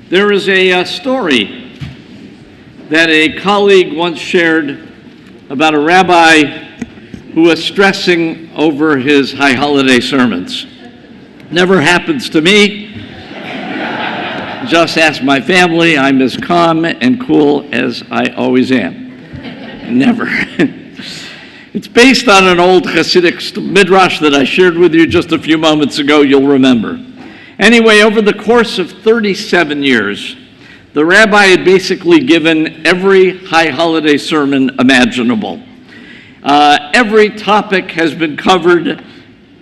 There is a story that a colleague once shared about a rabbi who was stressing over his high holiday sermons. Never happens to me. Just ask my family. I'm as calm and cool as I always am. Never. It's based on an old Hasidic midrash that I shared with you just a few moments ago, you'll remember. Anyway, over the course of 37 years, the rabbi had basically given every high holiday sermon imaginable. Every topic has been covered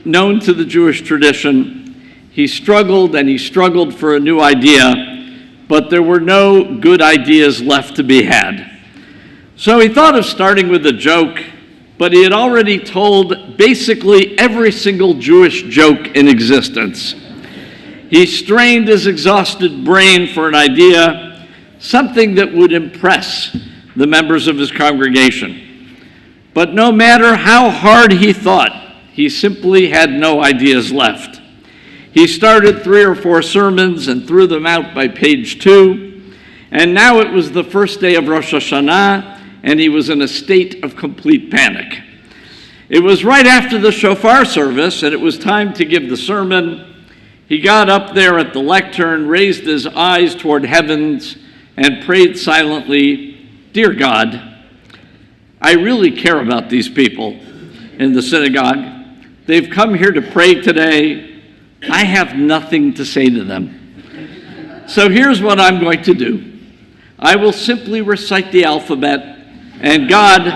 known to the Jewish tradition. He struggled and he struggled for a new idea, but there were no good ideas left to be had. So he thought of starting with a joke, but he had already told basically every single Jewish joke in existence. He strained his exhausted brain for an idea, something that would impress the members of his congregation. But no matter how hard he thought, he simply had no ideas left. He started 3 or 4 sermons and threw them out by page 2, and now it was the first day of Rosh Hashanah, and he was in a state of complete panic. It was right after the shofar service, and it was time to give the sermon. He got up there at the lectern, raised his eyes toward heavens, and prayed silently, "Dear God, I really care about these people in the synagogue. They've come here to pray today. I have nothing to say to them. So here's what I'm going to do. I will simply recite the alphabet, and God,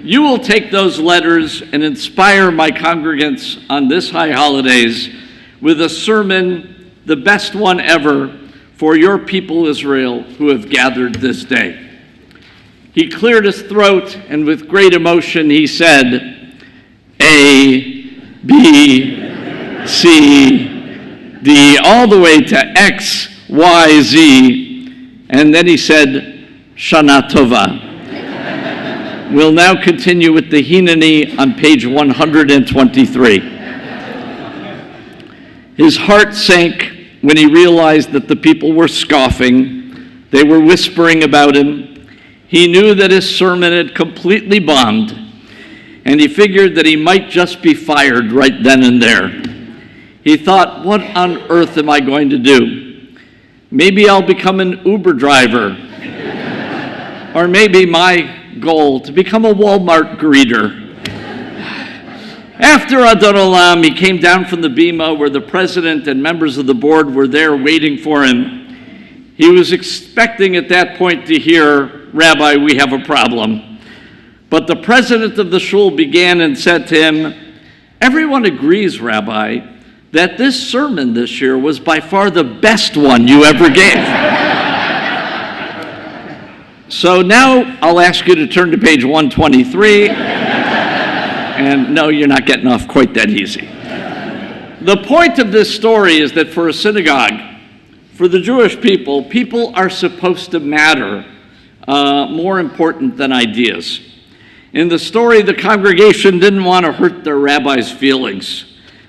you will take those letters and inspire my congregants on this high holidays with a sermon, the best one ever, for your people Israel who have gathered this day." He cleared his throat, and with great emotion he said, A, B, C, D, all the way to X, Y, Z, and then he said, Shana Tova. We'll now continue with the Hineni on page 123. His heart sank when he realized that the people were scoffing. They were whispering about him. He knew that his sermon had completely bombed, and he figured that he might just be fired right then and there. He thought, what on earth am I going to do? Maybe I'll become an Uber driver. Or maybe my goal to become a Walmart greeter. After Adon Olam, he came down from the bima where the president and members of the board were there waiting for him. He was expecting at that point to hear, "Rabbi, we have a problem." But the president of the shul began and said to him, "Everyone agrees, Rabbi, that this sermon this year was by far the best one you ever gave." So now I'll ask you to turn to page 123. And no, you're not getting off quite that easy. The point of this story is that for a synagogue, for the Jewish people, people are supposed to matter, more important than ideas. In the story, the congregation didn't want to hurt their rabbi's feelings.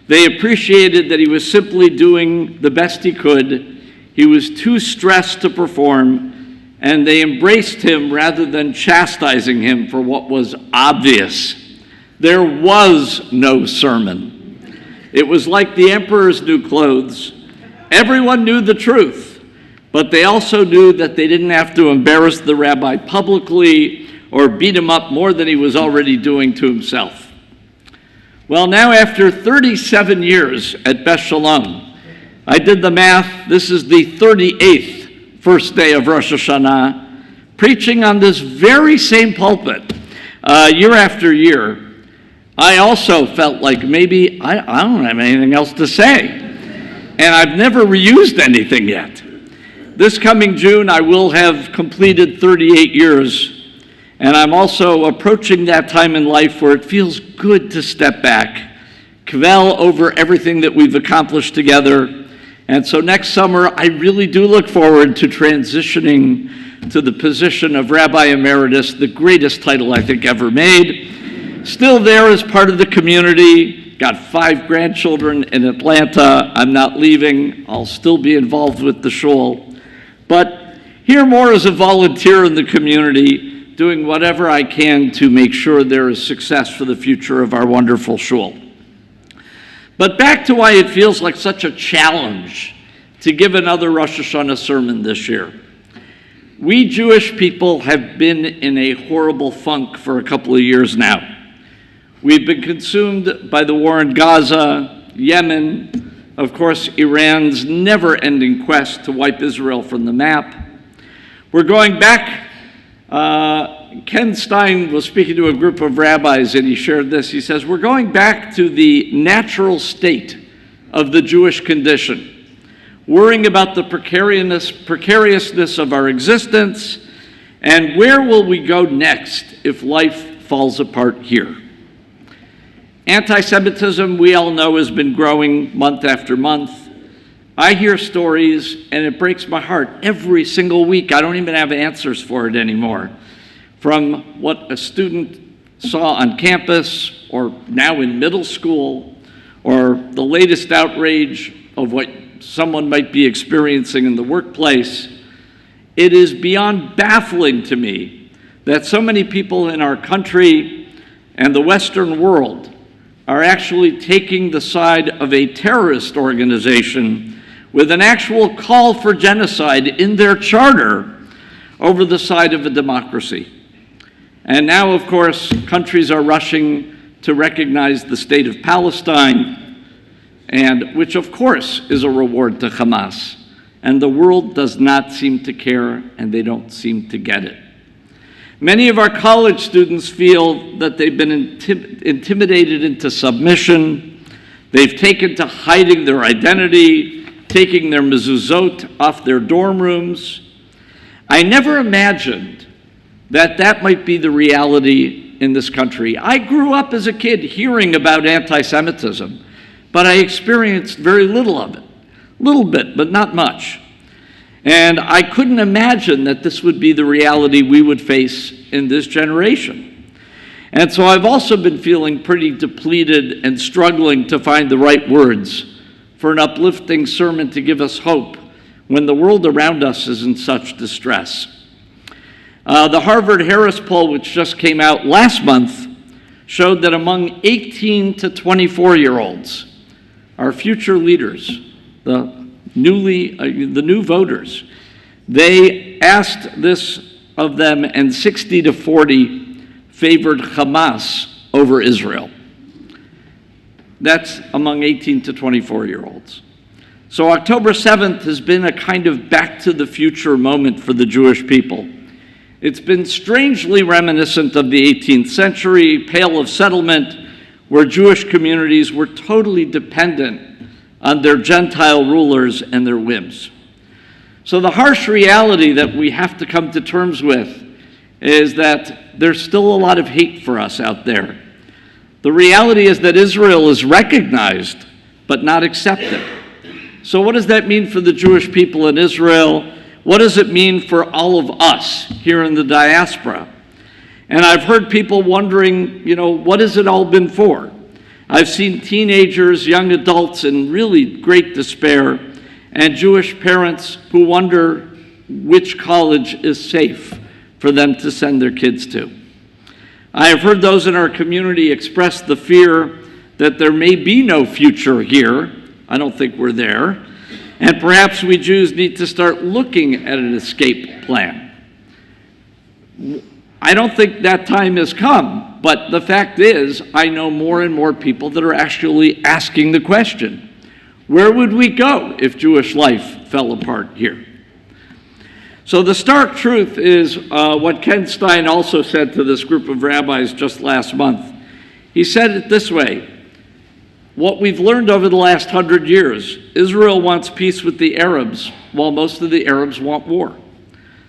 They appreciated that he was simply doing the best he could. He was too stressed to perform, and they embraced him rather than chastising him for what was obvious. There was no sermon. It was like the emperor's new clothes. Everyone knew the truth, but they also knew that they didn't have to embarrass the rabbi publicly or beat him up more than he was already doing to himself. Well, now after 37 years at Beth Shalom, I did the math. This is the 38th first day of Rosh Hashanah, preaching on this very same pulpit year after year. I also felt like maybe I don't have anything else to say, and I've never reused anything yet. This coming June, I will have completed 38 years, and I'm also approaching that time in life where it feels good to step back, kvel over everything that we've accomplished together. And so next summer, I really do look forward to transitioning to the position of Rabbi Emeritus, the greatest title I think ever made. Still there as part of the community, got 5 grandchildren in Atlanta. I'm not leaving. I'll still be involved with the shul. but here more as a volunteer in the community, doing whatever I can to make sure there is success for the future of our wonderful shul. But back to why it feels like such a challenge to give another Rosh Hashanah sermon this year. We Jewish people have been in a horrible funk for a couple of years now. We've been consumed by the war in Gaza, Yemen, of course, Iran's never-ending quest to wipe Israel from the map. We're going back. Ken Stein was speaking to a group of rabbis, and he shared this. He says, we're going back to the natural state of the Jewish condition, worrying about the precariousness of our existence, and where will we go next if life falls apart here? Anti-Semitism, we all know, has been growing month after month. I hear stories, and it breaks my heart every single week. I don't even have answers for it anymore. From what a student saw on campus, or now in middle school, or the latest outrage of what someone might be experiencing in the workplace, it is beyond baffling to me that so many people in our country and the Western world are actually taking the side of a terrorist organization with an actual call for genocide in their charter over the side of a democracy. And now, of course, countries are rushing to recognize the state of Palestine, and which, of course, is a reward to Hamas. And the world does not seem to care, and they don't seem to get it. Many of our college students feel that they've been intimidated into submission. They've taken to hiding their identity, taking their mezuzot off their dorm rooms. I never imagined that that might be the reality in this country. I grew up as a kid hearing about anti-Semitism, but I experienced very little of it. A little bit, but not much. And I couldn't imagine that this would be the reality we would face in this generation. And so I've also been feeling pretty depleted and struggling to find the right words for an uplifting sermon to give us hope when the world around us is in such distress. The Harvard-Harris poll, which just came out last month, showed that among 18 to 24-year-olds, our future leaders, the new voters, they asked this of them, and 60 to 40 favored Hamas over Israel. That's among 18 to 24-year-olds. So October 7th has been a kind of back to the future moment for the Jewish people. It's been strangely reminiscent of the 18th century Pale of Settlement, where Jewish communities were totally dependent on their Gentile rulers and their whims. So the harsh reality that we have to come to terms with is that there's still a lot of hate for us out there. The reality is that Israel is recognized, but not accepted. So what does that mean for the Jewish people in Israel? What does it mean for all of us here in the diaspora? And I've heard people wondering, what has it all been for? I've seen teenagers, young adults in really great despair, and Jewish parents who wonder which college is safe for them to send their kids to. I have heard those in our community express the fear that there may be no future here. I don't think we're there. And perhaps we Jews need to start looking at an escape plan. I don't think that time has come, but the fact is, I know more and more people that are actually asking the question, where would we go if Jewish life fell apart here? So the stark truth is what Ken Stein also said to this group of rabbis just last month. He said it this way: what we've learned over the last 100 years, Israel wants peace with the Arabs, while most of the Arabs want war.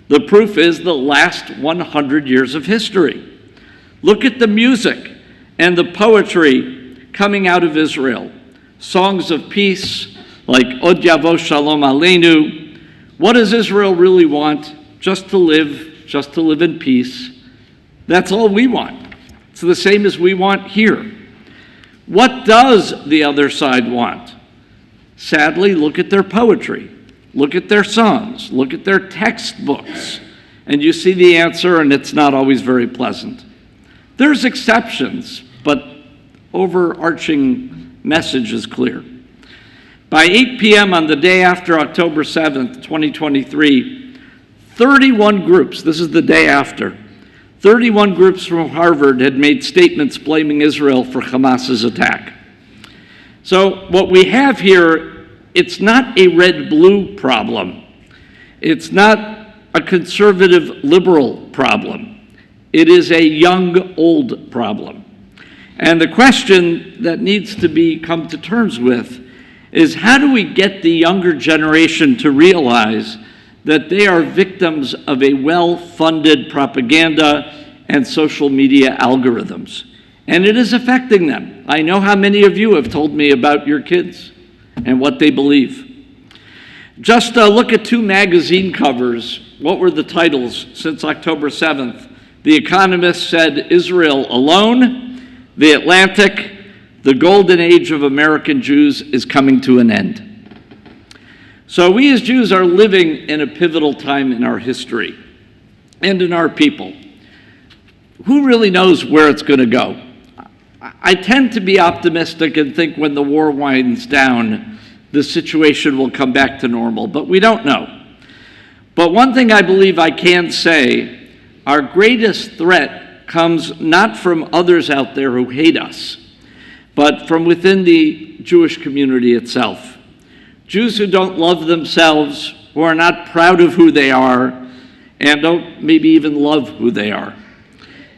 The proof is the last 100 years of history. Look at the music and the poetry coming out of Israel. Songs of peace like Od Yavo Shalom Aleinu. What does Israel really want? Just to live in peace. That's all we want. It's the same as we want here. What does the other side want? Sadly, look at their poetry. look at their songs, look at their textbooks, and you see the answer, and it's not always very pleasant. There's exceptions, but overarching message is clear. By 8 p.m. on the day after October 7th, 2023, 31 groups, this is the day after, 31 groups from Harvard had made statements blaming Israel for Hamas's attack. So what we have here, it's not a red-blue problem. It's not a conservative-liberal problem. It is a young-old problem. And the question that needs to be come to terms with is, how do we get the younger generation to realize that they are victims of a well-funded propaganda and social media algorithms? And it is affecting them. I know how many of you have told me about your kids and what they believe. Just look at two magazine covers. What were the titles since October 7th? The Economist said, Israel alone. The Atlantic, the golden age of American Jews is coming to an end. So we as Jews are living in a pivotal time in our history and in our people. Who really knows where it's going to go? I tend to be optimistic and think when the war winds down, the situation will come back to normal, but we don't know. But one thing I believe I can say, our greatest threat comes not from others out there who hate us, but from within the Jewish community itself. Jews who don't love themselves, who are not proud of who they are, and don't maybe even love who they are.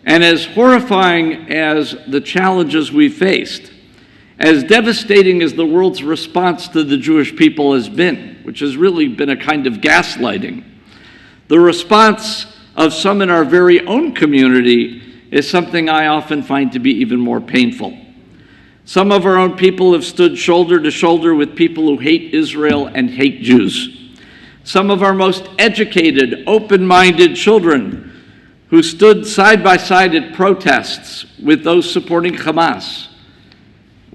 And as horrifying as the challenges we faced, as devastating as the world's response to the Jewish people has been, which has really been a kind of gaslighting, the response of some in our very own community is something I often find to be even more painful. Some of our own people have stood shoulder to shoulder with people who hate Israel and hate Jews. Some of our most educated, open-minded children who stood side by side at protests with those supporting Hamas,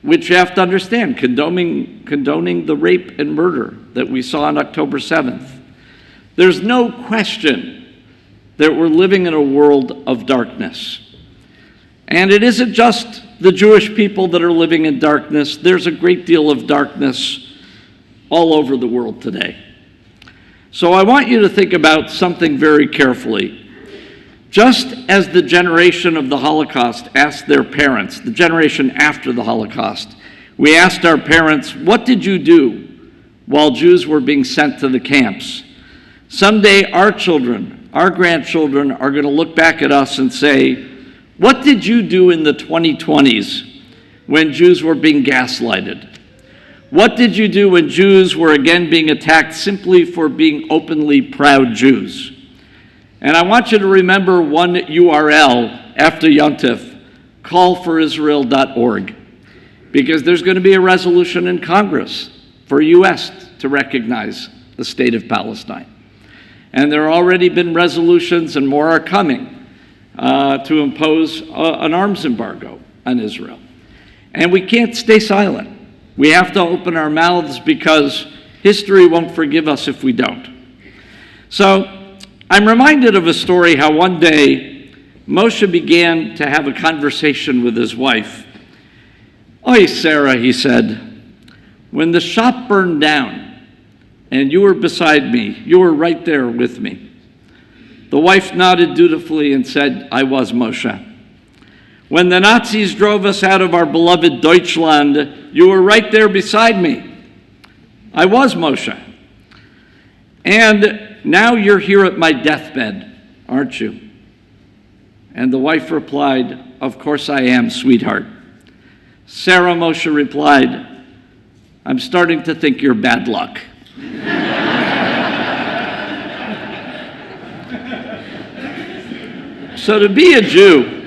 which you have to understand, condoning the rape and murder that we saw on October 7th. There's no question that we're living in a world of darkness. And it isn't just the Jewish people that are living in darkness. There's a great deal of darkness all over the world today. So I want you to think about something very carefully. Just as the generation of the Holocaust asked their parents, the generation after the Holocaust, we asked our parents, what did you do while Jews were being sent to the camps? Someday our children, our grandchildren are going to look back at us and say, what did you do in the 2020s when Jews were being gaslighted? What did you do when Jews were again being attacked simply for being openly proud Jews? And I want you to remember one URL after Yontif, callforisrael.org, because there's going to be a resolution in Congress for U.S. to recognize the state of Palestine. And there have already been resolutions, and more are coming, to impose an arms embargo on Israel. And we can't stay silent. We have to open our mouths because history won't forgive us if we don't. So I'm reminded of a story how one day Moshe began to have a conversation with his wife. "Oy, Sarah," he said, "when the shop burned down and you were beside me, you were right there with me." The wife nodded dutifully and said, "I was, Moshe." "When the Nazis drove us out of our beloved Deutschland, you were right there beside me." "I was, Moshe." "And now you're here at my deathbed, aren't you?" And the wife replied, "Of course I am, sweetheart." Sarah, Moshe replied, "I'm starting to think you're bad luck." So to be a Jew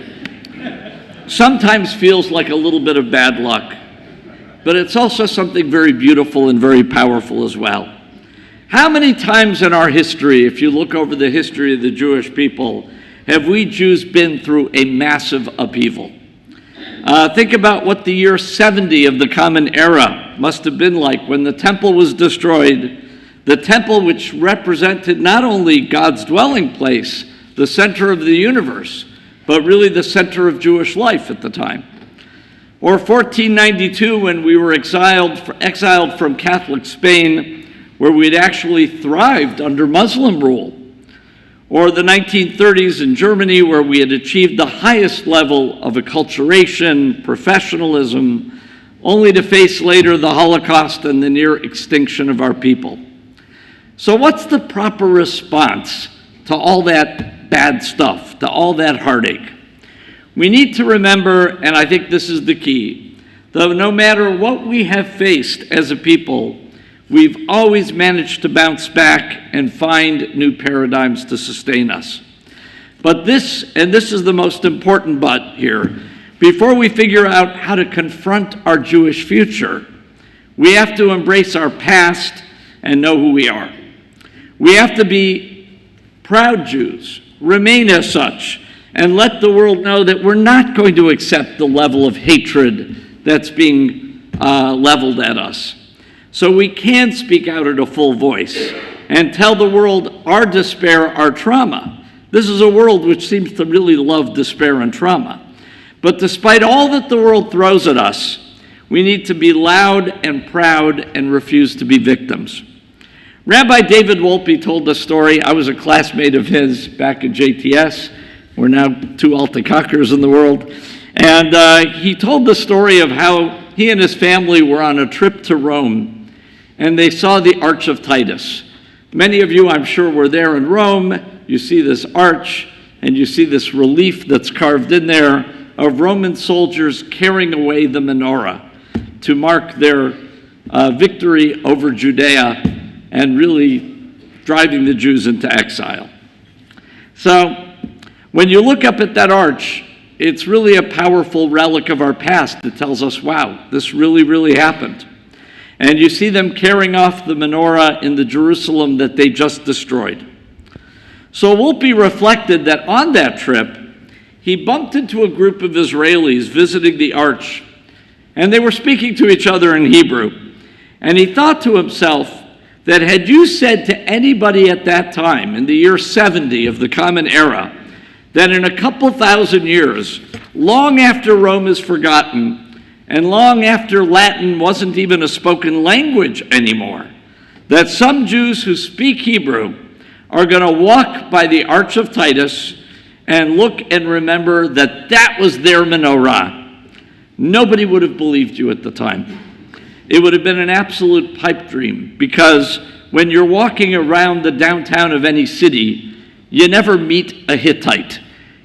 sometimes feels like a little bit of bad luck, but it's also something very beautiful and very powerful as well. How many times in our history, if you look over the history of the Jewish people, have we Jews been through a massive upheaval? Think about what the year 70 of the Common Era must have been like when the temple was destroyed, The temple, which represented not only God's dwelling place, the center of the universe, but really the center of Jewish life at the time. Or 1492, when we were exiled from Catholic Spain, where we'd actually thrived under Muslim rule. Or the 1930s in Germany, where we had achieved the highest level of acculturation, professionalism, only to face later the Holocaust and the near extinction of our people. So what's the proper response to all that bad stuff, to all that heartache? We need to remember, and I think this is the key, that no matter what we have faced as a people, we've always managed to bounce back and find new paradigms to sustain us. But this is the most important but here, before we figure out how to confront our Jewish future, we have to embrace our past and know who we are. We have to be proud Jews, remain as such, and let the world know that we're not going to accept the level of hatred that's being leveled at us. So we can speak out at a full voice and tell the world our despair, our trauma. This is a world which seems to really love despair and trauma. But despite all that the world throws at us, we need to be loud and proud and refuse to be victims. Rabbi David Wolpe told a story. I was a classmate of his back at JTS. We're now two Altacockers in the world. And he told the story of how he and his family were on a trip to Rome, and they saw the Arch of Titus. Many of you, I'm sure, were there in Rome. You see this arch, and you see this relief that's carved in there of Roman soldiers carrying away the menorah to mark their victory over Judea and really driving the Jews into exile. So when you look up at that arch, it's really a powerful relic of our past that tells us, wow, this really, really happened. And you see them carrying off the menorah in the Jerusalem that they just destroyed. So Wolpe reflected that on that trip, he bumped into a group of Israelis visiting the arch, and they were speaking to each other in Hebrew. And he thought to himself that had you said to anybody at that time, in the year 70 of the Common Era, that in a couple thousand years, long after Rome is forgotten, and long after Latin wasn't even a spoken language anymore, that some Jews who speak Hebrew are going to walk by the Arch of Titus and look and remember that that was their menorah. Nobody would have believed you at the time. It would have been an absolute pipe dream, because when you're walking around the downtown of any city, you never meet a Hittite.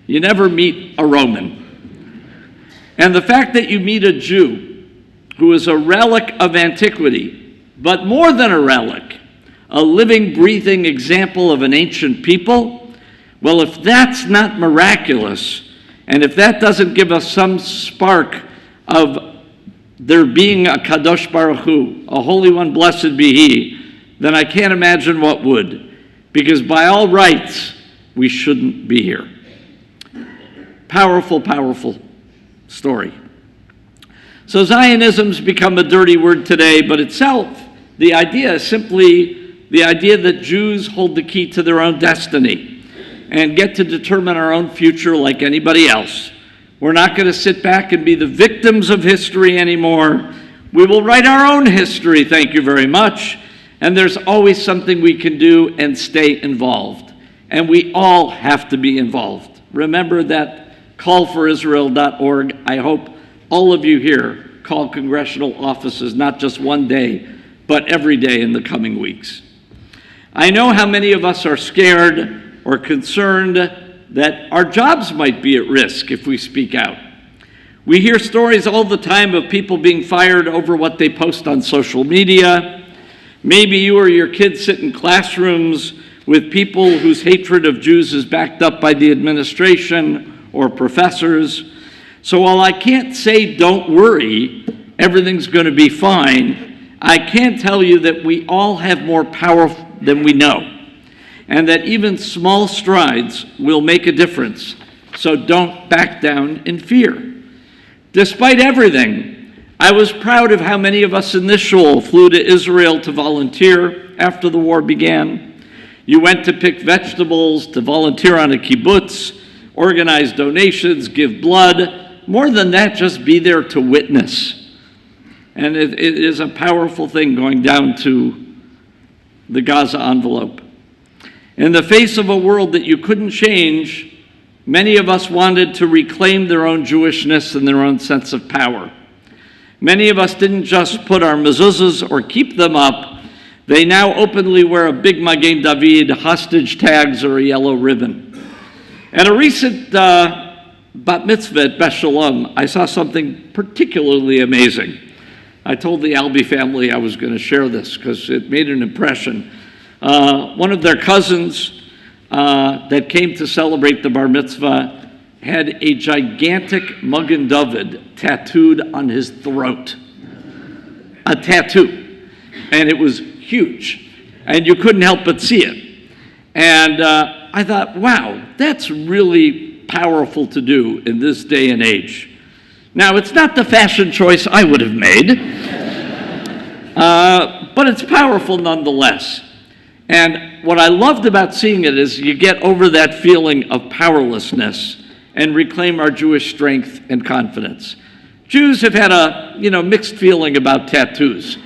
You never meet a Roman. And the fact that you meet a Jew who is a relic of antiquity, but more than a relic, a living, breathing example of an ancient people, well, if that's not miraculous, and if that doesn't give us some spark of there being a Kadosh Baruch Hu, a Holy One, blessed be He, then I can't imagine what would. Because by all rights, we shouldn't be here. Powerful, powerful story. So Zionism's become a dirty word today, but itself, the idea is simply the idea that Jews hold the key to their own destiny and get to determine our own future like anybody else. We're not going to sit back and be the victims of history anymore. We will write our own history, thank you very much. And there's always something we can do and stay involved. And we all have to be involved. Remember that callforisrael.org. I hope all of you here call congressional offices, not just one day, but every day in the coming weeks. I know how many of us are scared or concerned that our jobs might be at risk if we speak out. We hear stories all the time of people being fired over what they post on social media. Maybe you or your kids sit in classrooms with people whose hatred of Jews is backed up by the administration or professors. So while I can't say don't worry, everything's going to be fine, I can tell you that we all have more power than we know, and that even small strides will make a difference. So don't back down in fear. Despite everything, I was proud of how many of us in this shul flew to Israel to volunteer after the war began. You went to pick vegetables, to volunteer on a kibbutz, organize donations, give blood. More than that, just be there to witness. And it is a powerful thing going down to the Gaza envelope. In the face of a world that you couldn't change, many of us wanted to reclaim their own Jewishness and their own sense of power. Many of us didn't just put our mezuzahs or keep them up. They now openly wear a big Magen David, hostage tags, or a yellow ribbon. At a recent bat mitzvah at Beth Shalom, I saw something particularly amazing. I told the Albee family I was going to share this because it made an impression. One of their cousins that came to celebrate the bar mitzvah had a gigantic Magen David tattooed on his throat. A tattoo. And it was huge. And you couldn't help but see it. And I thought, wow, that's really powerful to do in this day and age. Now, it's not the fashion choice I would have made, but it's powerful nonetheless. And what I loved about seeing it is you get over that feeling of powerlessness and reclaim our Jewish strength and confidence. Jews have had a mixed feeling about tattoos,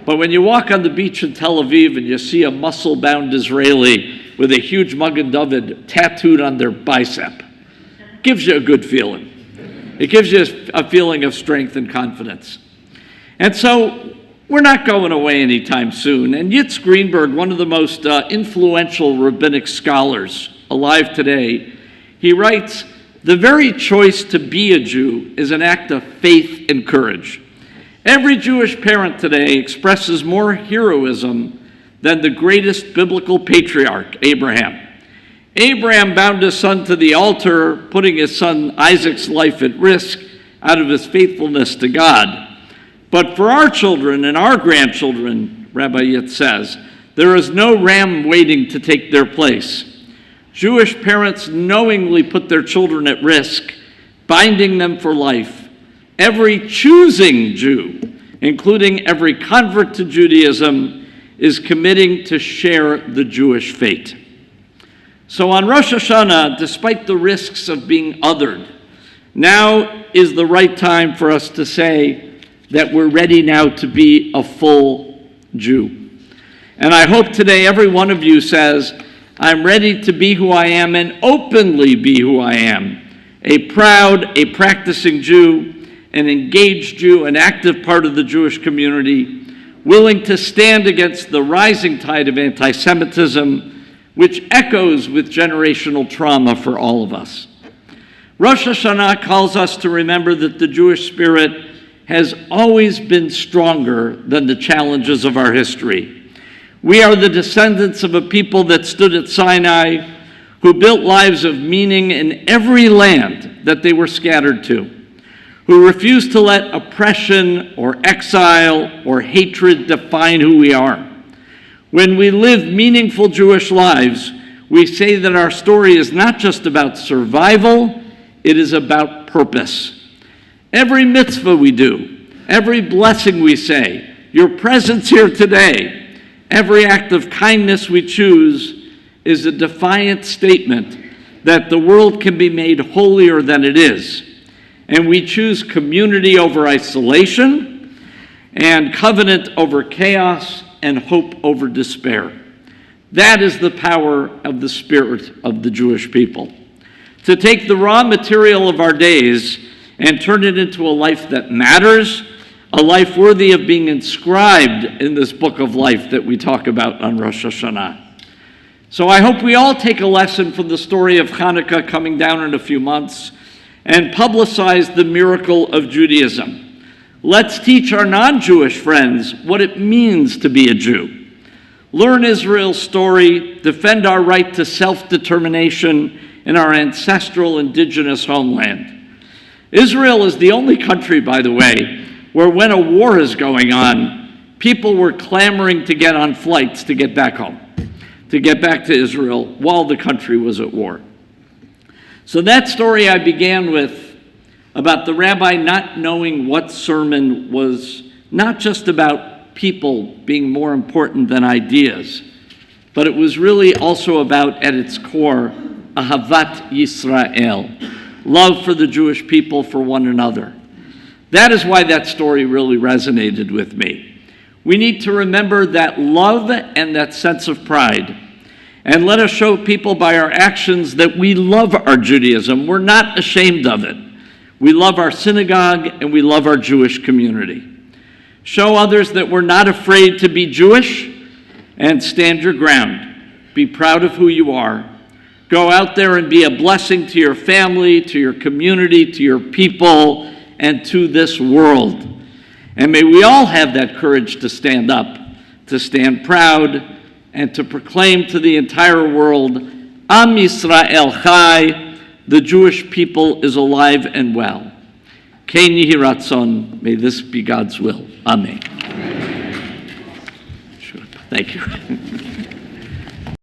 but when you walk on the beach in Tel Aviv and you see a muscle-bound Israeli with a huge Magen David tattooed on their bicep, it gives you a good feeling. It gives you a feeling of strength and confidence. And so we're not going away anytime soon. And Yitz Greenberg, one of the most influential rabbinic scholars alive today, he writes, "The very choice to be a Jew is an act of faith and courage. Every Jewish parent today expresses more heroism than the greatest biblical patriarch, Abraham. Abraham bound his son to the altar, putting his son Isaac's life at risk out of his faithfulness to God. But for our children and our grandchildren," Rabbi Yitz says, "there is no ram waiting to take their place. Jewish parents knowingly put their children at risk, binding them for life. Every choosing Jew, including every convert to Judaism, is committing to share the Jewish fate." So on Rosh Hashanah, despite the risks of being othered, now is the right time for us to say that we're ready now to be a full Jew. And I hope today every one of you says, "I'm ready to be who I am and openly be who I am, a proud, a practicing Jew, an engaged Jew, an active part of the Jewish community, willing to stand against the rising tide of anti-Semitism, which echoes with generational trauma for all of us." Rosh Hashanah calls us to remember that the Jewish spirit has always been stronger than the challenges of our history. We are the descendants of a people that stood at Sinai, who built lives of meaning in every land that they were scattered to, who refused to let oppression or exile or hatred define who we are. When we live meaningful Jewish lives, we say that our story is not just about survival, it is about purpose. Every mitzvah we do, every blessing we say, your presence here today, every act of kindness we choose is a defiant statement that the world can be made holier than it is. And we choose community over isolation, and covenant over chaos, and hope over despair. That is the power of the spirit of the Jewish people. To take the raw material of our days and turn it into a life that matters, a life worthy of being inscribed in this book of life that we talk about on Rosh Hashanah. So I hope we all take a lesson from the story of Hanukkah coming down in a few months and publicize the miracle of Judaism. Let's teach our non-Jewish friends what it means to be a Jew. Learn Israel's story, defend our right to self-determination in our ancestral indigenous homeland. Israel is the only country, by the way, where when a war is going on, people were clamoring to get on flights to get back home, to get back to Israel while the country was at war. So that story I began with about the rabbi not knowing what sermon was not just about people being more important than ideas, but it was really also about, at its core, Ahavat Yisrael, love for the Jewish people, for one another. That is why that story really resonated with me. We need to remember that love and that sense of pride. And let us show people by our actions that we love our Judaism. We're not ashamed of it. We love our synagogue and we love our Jewish community. Show others that we're not afraid to be Jewish, and stand your ground. Be proud of who you are. Go out there and be a blessing to your family, to your community, to your people, and to this world. And may we all have that courage to stand up, to stand proud, and to proclaim to the entire world, Am Yisrael Chai, the Jewish people is alive and well. Ken Yehi Ratzon, may this be God's will. Amen. Thank you.